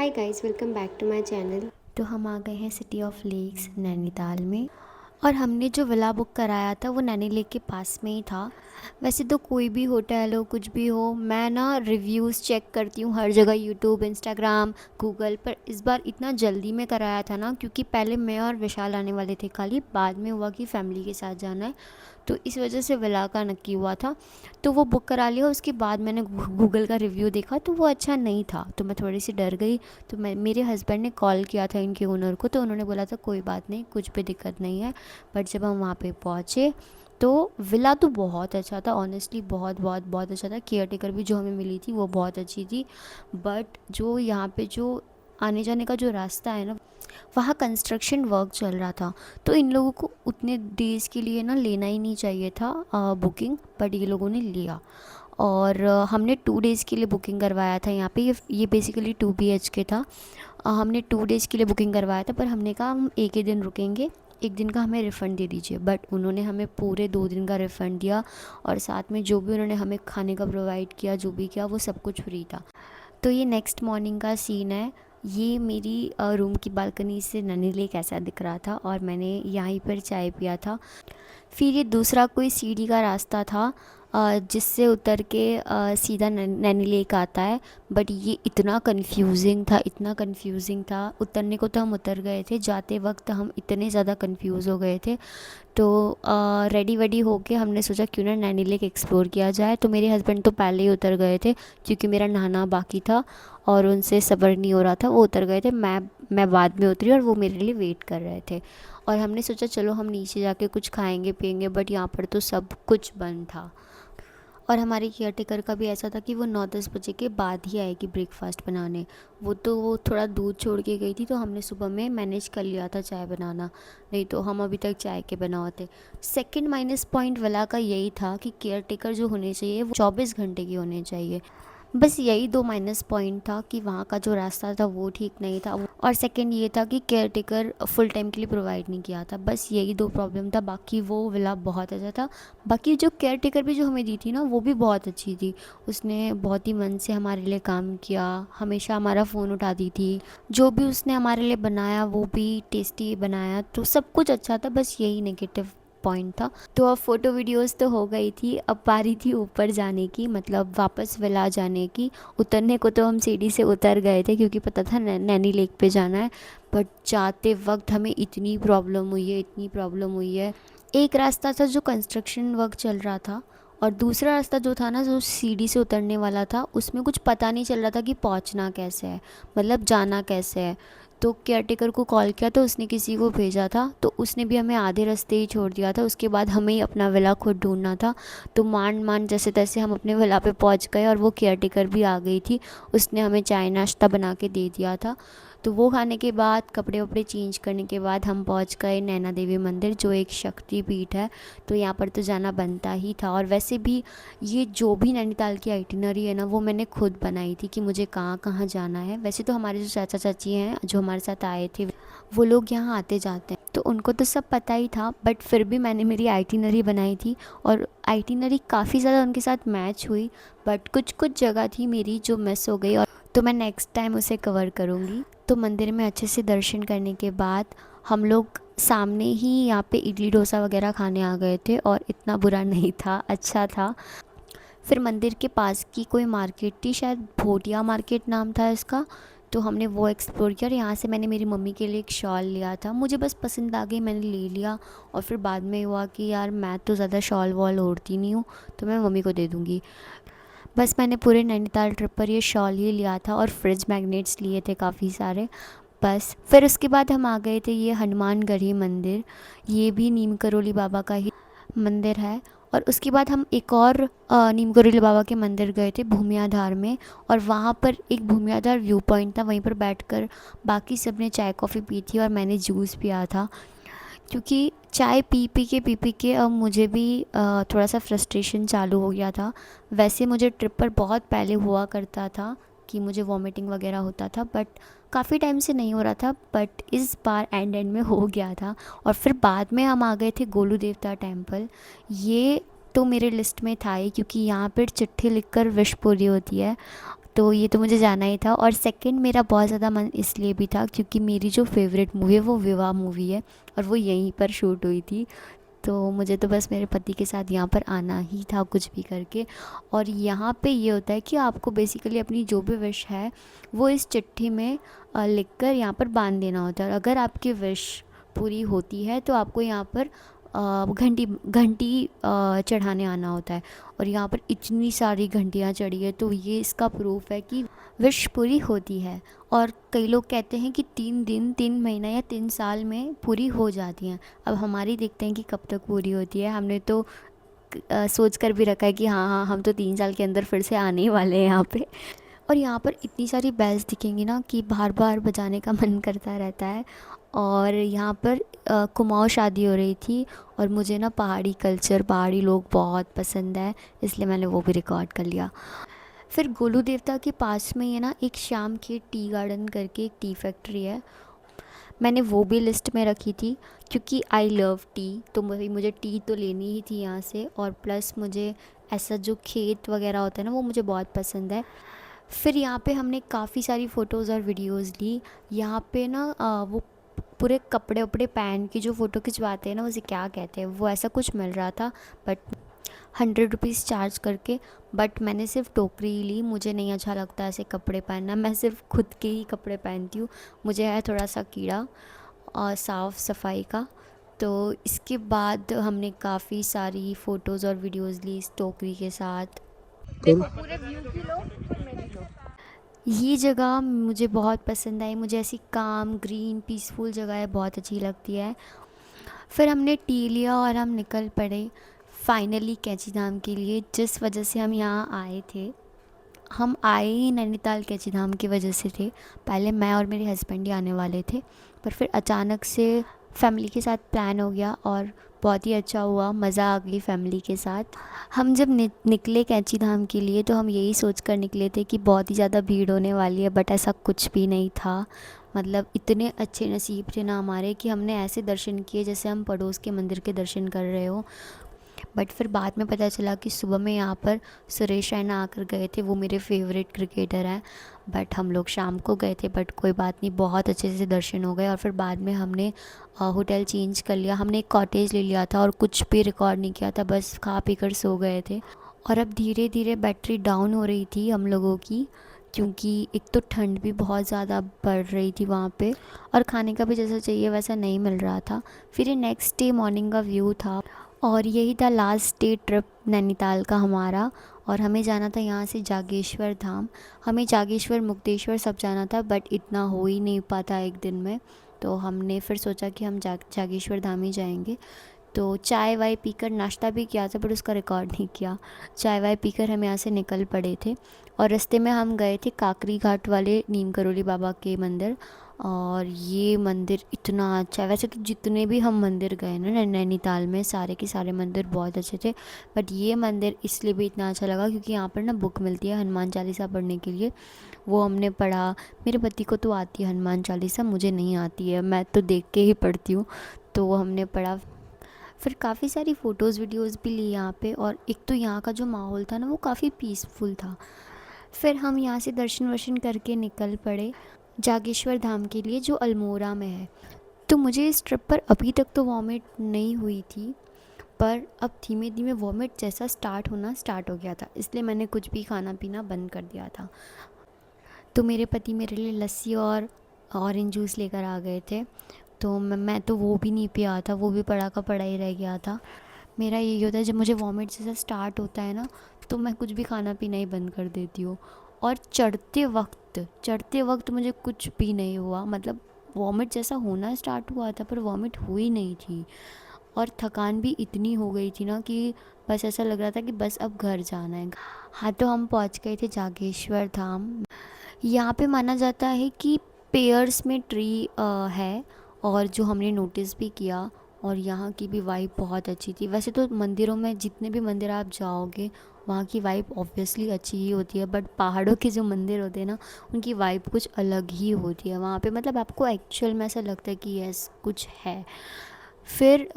Hi guys, welcome back to my channel. तो हम आ गए हैं सिटी ऑफ लेक्स नैनीताल में। और हमने जो विला बुक कराया था वो नैनी लेक के पास में ही था। वैसे तो कोई भी होटल हो कुछ भी हो, मैं ना रिव्यूज़ चेक करती हूँ हर जगह, यूट्यूब, इंस्टाग्राम, गूगल पर। इस बार इतना जल्दी में कराया था ना, क्योंकि पहले मैं और विशाल आने वाले थे खाली, बाद में हुआ कि फ़ैमिली के साथ जाना है, तो इस वजह से विला का नक्की हुआ था। तो वो बुक करा लिया। उसके बाद मैंने गूगल का रिव्यू देखा तो वो अच्छा नहीं था, तो मैं थोड़ी सी डर गई। तो मेरे हस्बैंड ने कॉल किया था इनके ओनर को, तो उन्होंने बोला था कोई बात नहीं, कुछ भी दिक्कत नहीं है। बट जब हम वहाँ पे पहुँचे तो विला तो बहुत अच्छा था, ऑनेस्टली बहुत बहुत बहुत अच्छा था। केयर टेकर भी जो हमें मिली थी वो बहुत अच्छी थी। बट जो यहाँ पे जो आने जाने का जो रास्ता है ना, वहाँ कंस्ट्रक्शन वर्क चल रहा था। तो इन लोगों को उतने डेज़ के लिए ना लेना ही नहीं चाहिए था बुकिंग, बट ये लोगों ने लिया। और हमने 2 डेज़ के लिए बुकिंग करवाया था यहाँ पे। ये बेसिकली 2 BHK था। हमने 2 डेज़ के लिए बुकिंग करवाया था, पर हमने कहा हम एक ही दिन रुकेंगे, एक दिन का हमें रिफ़ंड दे दीजिए। बट उन्होंने हमें पूरे 2 दिन का रिफ़ंड दिया, और साथ में जो भी उन्होंने हमें खाने का प्रोवाइड किया, जो भी किया, वो सब कुछ फ्री था। तो ये नेक्स्ट मॉर्निंग का सीन है। ये मेरी रूम की बालकनी से नैनी लेक ऐसा दिख रहा था, और मैंने यहीं पर चाय पिया था। फिर ये दूसरा कोई सीढ़ी का रास्ता था जिससे उतर के सीधा नैनी लेक आता है। बट ये इतना कंफ्यूजिंग था, इतना कंफ्यूजिंग था। उतरने को तो हम उतर गए थे, जाते वक्त हम इतने ज़्यादा कंफ्यूज हो गए थे। तो रेडी वेडी होके हमने सोचा क्यों ना नैनी लेक एक्सप्लोर किया जाए। तो मेरे हस्बैंड तो पहले ही उतर गए थे, क्योंकि मेरा नहाना बाकी था और उनसे सब्र नहीं हो रहा था, वो उतर गए थे। मैं बाद में उतरी और वो मेरे लिए वेट कर रहे थे। और हमने सोचा चलो हम नीचे जाके कुछ खाएंगे पिएंगे, बट यहाँ पर तो सब कुछ बंद था। और हमारे केयर टेकर का भी ऐसा था कि वो 9-10 बजे के बाद ही आएगी ब्रेकफास्ट बनाने। वो थोड़ा दूध छोड़ के गई थी, तो हमने सुबह में मैनेज कर लिया था चाय बनाना, नहीं तो हम अभी तक चाय के बना होते। सेकंड माइनस पॉइंट वाला का यही था कि केयर टेकर जो होने चाहिए वो 24 घंटे की होने चाहिए। बस यही 2 माइनस पॉइंट था कि वहाँ का जो रास्ता था वो ठीक नहीं था, और सेकंड ये था कि केयर टेकर फुल टाइम के लिए प्रोवाइड नहीं किया था। बस यही 2 प्रॉब्लम था, बाकी वो विला बहुत अच्छा था। बाकी जो केयर टेकर भी जो हमें दी थी ना, वो भी बहुत अच्छी थी। उसने बहुत ही मन से हमारे लिए काम किया, हमेशा हमारा फ़ोन उठाती थी। जो भी उसने हमारे लिए बनाया वो भी टेस्टी बनाया, तो सब कुछ अच्छा था। बस यही नेगेटिव पॉइंट था। तो अब फ़ोटो वीडियोस तो हो गई थी, अब बारी थी ऊपर जाने की, मतलब वापस विला जाने की। उतरने को तो हम सीढ़ी से उतर गए थे, क्योंकि पता था नैनी लेक पे जाना है। बट जाते वक्त हमें इतनी प्रॉब्लम हुई है, इतनी प्रॉब्लम हुई है। एक रास्ता था जो कंस्ट्रक्शन वर्क चल रहा था, और दूसरा रास्ता जो था ना, जो सीढ़ी से उतरने वाला था, उसमें कुछ पता नहीं चल रहा था कि पहुंचना कैसे है, मतलब जाना कैसे है। तो केयर टेकर को कॉल किया तो उसने किसी को भेजा था, तो उसने भी हमें आधे रास्ते ही छोड़ दिया था। उसके बाद हमें ही अपना विला खुद ढूंढना था। तो मान मान जैसे तैसे हम अपने विला पे पहुंच गए, और वो केयर टेकर भी आ गई थी। उसने हमें चाय नाश्ता बना के दे दिया था। तो वो खाने के बाद, कपड़े वपड़े चेंज करने के बाद, हम पहुंच गए नैना देवी मंदिर, जो एक शक्ति पीठ है। तो यहाँ पर तो जाना बनता ही था। और वैसे भी ये जो भी नैनीताल की आइटिनरी है ना, वो मैंने खुद बनाई थी कि मुझे कहाँ कहाँ जाना है। वैसे तो हमारे जो चाचा चाची हैं जो हमारे साथ आए थे, वो लोग यहाँ आते जाते हैं, तो उनको तो सब पता ही था। बट फिर भी मैंने मेरी आइटिनरी बनाई थी, और आइटिनरी काफ़ी ज़्यादा उनके साथ मैच हुई। बट कुछ कुछ जगह थी मेरी जो मिस हो गई, और तो मैं नेक्स्ट टाइम उसे कवर करूँगी। तो मंदिर में अच्छे से दर्शन करने के बाद हम लोग सामने ही यहाँ पे इडली डोसा वगैरह खाने आ गए थे, और इतना बुरा नहीं था, अच्छा था। फिर मंदिर के पास की कोई मार्केट थी, शायद भोटिया मार्केट नाम था इसका, तो हमने वो एक्सप्लोर किया। और यहाँ से मैंने मेरी मम्मी के लिए एक शॉल लिया था, मुझे बस पसंद आ गई, मैंने ले लिया। और फिर बाद में हुआ कि यार मैं तो ज़्यादा शॉल वॉल ओढ़ती नहीं हूँ, तो मैं मम्मी को दे दूँगी। बस मैंने पूरे नैनीताल ट्रिप पर ये शॉल ही लिया था, और फ्रिज मैग्नेट्स लिए थे काफ़ी सारे। बस फिर उसके बाद हम आ गए थे ये हनुमानगढ़ी मंदिर। ये भी नीम करोली बाबा का ही मंदिर है। और उसके बाद हम एक और नीम करोली बाबा के मंदिर गए थे भूमियाधार में। और वहाँ पर एक भूमियाधार व्यू पॉइंट था, वहीं पर बैठकर बाकी सब ने चाय कॉफ़ी पी थी, और मैंने जूस पिया था। क्योंकि चाय पी पी के अब मुझे भी थोड़ा सा फ्रस्ट्रेशन चालू हो गया था। वैसे मुझे ट्रिप पर बहुत पहले हुआ करता था कि मुझे वॉमिटिंग वगैरह होता था, बट काफ़ी टाइम से नहीं हो रहा था। बट इस बार एंड में हो गया था। और फिर बाद में हम आ गए थे गोलू देवता टेम्पल। ये तो मेरे लिस्ट में था ही, क्योंकि यहाँ पर चिट्ठी लिखकर विश पूरी होती है। तो ये तो मुझे जाना ही था। और सेकंड मेरा बहुत ज़्यादा मन इसलिए भी था क्योंकि मेरी जो फेवरेट मूवी है वो विवाह मूवी है और वो यहीं पर शूट हुई थी। तो मुझे तो बस मेरे पति के साथ यहाँ पर आना ही था कुछ भी करके। और यहाँ पे ये होता है कि आपको बेसिकली अपनी जो भी विश है वो इस चिट्ठी में लिखकर यहाँ पर बांध देना होता है। और अगर आपकी विश पूरी होती है तो आपको यहाँ पर घंटी घंटी चढ़ाने आना होता है। और यहाँ पर इतनी सारी घंटियाँ चढ़ी है तो ये इसका प्रूफ है कि विश पूरी होती है। और कई लोग कहते हैं कि 3 दिन 3 महीना या 3 साल में पूरी हो जाती हैं। अब हमारी देखते हैं कि कब तक पूरी होती है। हमने तो सोच कर भी रखा है कि हाँ हाँ हम तो 3 साल के अंदर फिर से आने ही वाले हैं यहाँ पे। और यहाँ पर इतनी सारी बेल्स दिखेंगी ना कि बार बार बजाने का मन करता रहता है। और यहाँ पर कुमाऊँ शादी हो रही थी और मुझे ना पहाड़ी कल्चर पहाड़ी लोग बहुत पसंद है, इसलिए मैंने वो भी रिकॉर्ड कर लिया। फिर गोलू देवता के पास में ये ना एक श्याम खेत टी गार्डन करके एक टी फैक्ट्री है, मैंने वो भी लिस्ट में रखी थी क्योंकि आई लव टी। तो मुझे टी तो लेनी ही थी यहाँ से। और प्लस मुझे ऐसा जो खेत वगैरह होता है ना वो मुझे बहुत पसंद है। फिर यहाँ पे हमने काफ़ी सारी फ़ोटोज़ और वीडियोज़ ली। यहाँ पे ना वो पूरे कपड़े वपड़े पहन के जो फ़ोटो खिंचवाते हैं ना उसे क्या कहते हैं, वो ऐसा कुछ मिल रहा था बट 100 रुपीज़ चार्ज करके। बट मैंने सिर्फ टोकरी ही ली, मुझे नहीं अच्छा लगता ऐसे कपड़े पहनना, मैं सिर्फ खुद के ही कपड़े पहनती हूँ। मुझे है थोड़ा सा कीड़ा और साफ़ सफाई का। तो इसके बाद हमने काफ़ी सारी फ़ोटोज़ और वीडियोज़ ली इस टोकरी के साथ। ये जगह मुझे बहुत पसंद आई, मुझे ऐसी काम ग्रीन पीसफुल जगह है बहुत अच्छी लगती है। फिर हमने टी लिया और हम निकल पड़े फाइनली कैंची धाम के लिए, जिस वजह से हम यहाँ आए थे। हम आए ही नैनीताल कैंची धाम की वजह से थे। पहले मैं और मेरे हस्बैंड ही आने वाले थे पर फिर अचानक से फैमिली के साथ प्लान हो गया और बहुत ही अच्छा हुआ, मज़ा आ गई फैमिली के साथ। हम जब निकले कैंची धाम के लिए तो हम यही सोच कर निकले थे कि बहुत ही ज़्यादा भीड़ होने वाली है, बट ऐसा कुछ भी नहीं था। मतलब इतने अच्छे नसीब थे ना हमारे कि हमने ऐसे दर्शन किए जैसे हम पड़ोस के मंदिर के दर्शन कर रहे हो। बट फिर बाद में पता चला कि सुबह में यहाँ पर सुरेश रैना आकर गए थे, वो मेरे फेवरेट क्रिकेटर हैं। बट हम लोग शाम को गए थे, बट कोई बात नहीं, बहुत अच्छे से दर्शन हो गए। और फिर बाद में हमने होटल चेंज कर लिया, हमने एक कॉटेज ले लिया था और कुछ भी रिकॉर्ड नहीं किया था, बस खा पी कर सो गए थे। और अब धीरे धीरे बैटरी डाउन हो रही थी हम लोगों की, क्योंकि एक तो ठंड भी बहुत ज़्यादा बढ़ रही थी वहाँ पे और खाने का भी जैसा चाहिए वैसा नहीं मिल रहा था। फिर ये नेक्स्ट डे मॉर्निंग का व्यू था और यही था लास्ट डे ट्रिप नैनीताल का हमारा। और हमें जाना था यहाँ से जागेश्वर धाम। हमें जागेश्वर मुक्तेश्वर सब जाना था बट इतना हो ही नहीं पाता एक दिन में, तो हमने फिर सोचा कि हम जागेश्वर धाम ही जाएंगे। तो चाय वाय पीकर नाश्ता भी किया था बट उसका रिकॉर्ड नहीं किया। चाय वाय पीकर हम यहाँ से निकल पड़े थे और रास्ते में हम गए थे काकरी घाट वाले नीम करोली बाबा के मंदिर। और ये मंदिर इतना अच्छा है, वैसे तो जितने भी हम मंदिर गए ना नैनीताल में सारे के सारे मंदिर बहुत अच्छे थे, बट ये मंदिर इसलिए भी इतना अच्छा लगा क्योंकि यहाँ पर ना बुक मिलती है हनुमान चालीसा पढ़ने के लिए, वो हमने पढ़ा। मेरे पति को तो आती है हनुमान चालीसा, मुझे नहीं आती है, मैं तो देख के ही पढ़ती हूँ, तो वो हमने पढ़ा। फिर काफ़ी सारी फ़ोटोज़ वीडियोज़ भी ली यहाँ पे। और एक तो यहाँ का जो माहौल था ना वो काफ़ी पीसफुल था। फिर हम यहाँ से दर्शन वर्शन करके निकल पड़े जागेश्वर धाम के लिए जो अल्मोड़ा में है। तो मुझे इस ट्रिप पर अभी तक तो वॉमिट नहीं हुई थी, पर अब धीमे धीमे वॉमिट जैसा स्टार्ट हो गया था, इसलिए मैंने कुछ भी खाना पीना बंद कर दिया था। तो मेरे पति मेरे लिए लस्सी और ऑरेंज जूस लेकर आ गए थे, तो मैं तो वो भी नहीं पिया था, वो भी पड़ा का पड़ा ही रह गया था। मेरा यही होता है जब मुझे वॉमिट जैसा स्टार्ट होता है ना तो मैं कुछ भी खाना पीना ही बंद कर देती हूँ। और चढ़ते वक्त मुझे कुछ भी नहीं हुआ, मतलब वॉमिट जैसा होना स्टार्ट हुआ था पर वॉमिट हुई नहीं थी। और थकान भी इतनी हो गई थी ना कि बस ऐसा लग रहा था कि बस अब घर जाना है। हाँ, तो हम पहुँच गए थे जागेश्वर धाम। यहाँ पे माना जाता है कि पेयर्स में ट्री है, और जो हमने नोटिस भी किया। और यहाँ की भी वाइब बहुत अच्छी थी। वैसे तो मंदिरों में जितने भी मंदिर आप जाओगे वहाँ की वाइब ऑब्वियसली अच्छी ही होती है, बट पहाड़ों के जो मंदिर होते हैं ना उनकी वाइब कुछ अलग ही होती है वहाँ पे, मतलब आपको एक्चुअल में ऐसा लगता है कि यस कुछ है। फिर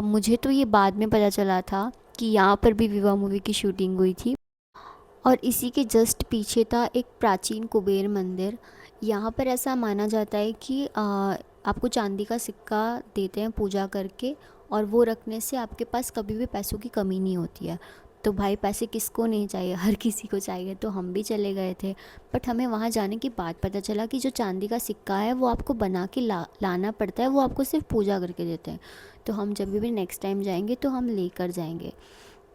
मुझे तो ये बाद में पता चला था कि यहाँ पर भी विवाह मूवी की शूटिंग हुई थी। और इसी के जस्ट पीछे था एक प्राचीन कुबेर मंदिर। यहाँ पर ऐसा माना जाता है कि आपको चांदी का सिक्का देते हैं पूजा करके, और वो रखने से आपके पास कभी भी पैसों की कमी नहीं होती है। तो भाई पैसे किसको नहीं चाहिए, हर किसी को चाहिए, तो हम भी चले गए थे। बट हमें वहाँ जाने के बाद पता चला कि जो चांदी का सिक्का है वो आपको बना के लाना पड़ता है, वो आपको सिर्फ पूजा करके देते हैं। तो हम जब भी नेक्स्ट टाइम जाएंगे तो हम लेकर जाएंगे।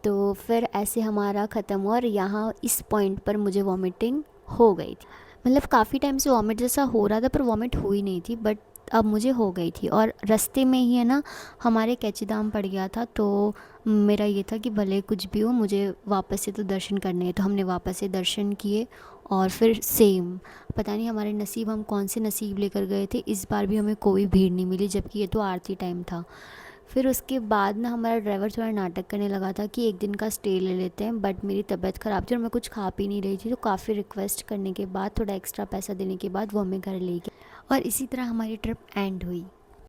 तो फिर ऐसे हमारा ख़त्म हुआ, और यहाँ इस पॉइंट पर मुझे वॉमिटिंग हो गई थी। मतलब काफ़ी टाइम से वॉमिट जैसा हो रहा था पर वॉमिट हुई नहीं थी, बट अब मुझे हो गई थी। और रास्ते में ही है ना हमारे कैचीधाम पड़ गया था, तो मेरा ये था कि भले कुछ भी हो मुझे वापस से तो दर्शन करने हैं। तो हमने वापस से दर्शन किए, और फिर सेम पता नहीं हमारे नसीब, हम कौन से नसीब लेकर गए थे, इस बार भी हमें कोई भीड़ नहीं मिली, जबकि ये तो आरती टाइम था। फिर उसके बाद ना हमारा ड्राइवर थोड़ा नाटक करने लगा था कि एक दिन का स्टे ले लेते हैं, बट मेरी तबीयत ख़राब थी और मैं कुछ खा पी नहीं रही थी, तो काफ़ी रिक्वेस्ट करने के बाद, थोड़ा एक्स्ट्रा पैसा देने के बाद वो हमें घर ले गए, और इसी तरह हमारी ट्रिप एंड हुई।